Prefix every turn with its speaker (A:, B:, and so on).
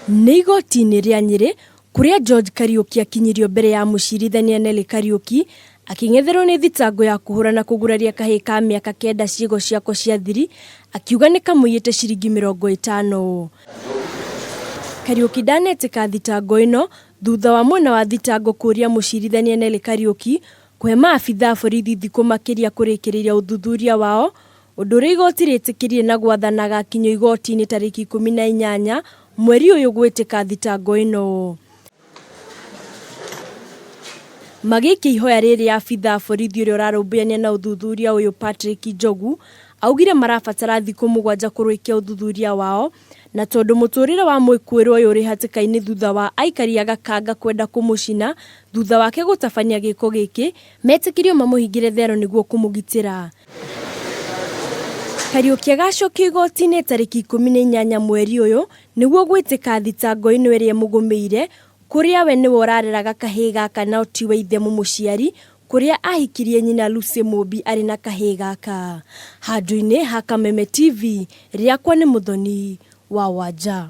A: Nĩ igoti-ini rĩa Nyeri kuria George Kariuki akinyirio mbere ya mucirithania Nelly Kariuki aking'etherwo nĩ thitango ya kuhura na kuguraria kahii ka miaka 9 ciigo ciako cia thiri akiuga nĩ kamũiyĩte ciringi 50. Kariuki ndanetĩka thitango ĩno thutha wa mwena wa thitango kuria mucirithania Nelly Kariuki kũhe maabitha borithi thikũ makĩria kũrĩkĩrĩria ũthuthuria wao ũndũ ũrĩa igoti rĩtĩkĩrie na gwathana gukinyio igoti-ini tarĩki 18 mweri ũyũ gwĩtĩka thitango ĩno. Magĩikia ihoya rĩrĩ abitha borithi ũrĩa ũrarũmbũyania na ũthuthuria ũyũ Patrick Njogu augire marabatara thikũ 7 kũrĩkia ũthuthuria wao na tondũ mũtũrĩre wa mwĩkũĩrwo ũyũ ũrĩ hatĩka-inĩ thutha wa aikari a Gakanga kwenda kũmũcina thutha wake gũtabania gĩko gĩkĩ metĩkĩrio mamũhingĩre thero nĩguo kũmũgitĩra. Kariuki agacokio igoti-ini tarĩki 18 mweri ũyũ nĩguo gwĩtĩka thitango ĩno ĩrĩa mũgũmĩire kuria we nĩwe ũrareraga kahii gaka na tiwe ithe mũciari kuria ahikirie nyina Lucy Mũmbi arĩ na kahii gaka. Handũ-inĩ ha Kameme TV rĩakwa nĩ Muthuri wa Wanja.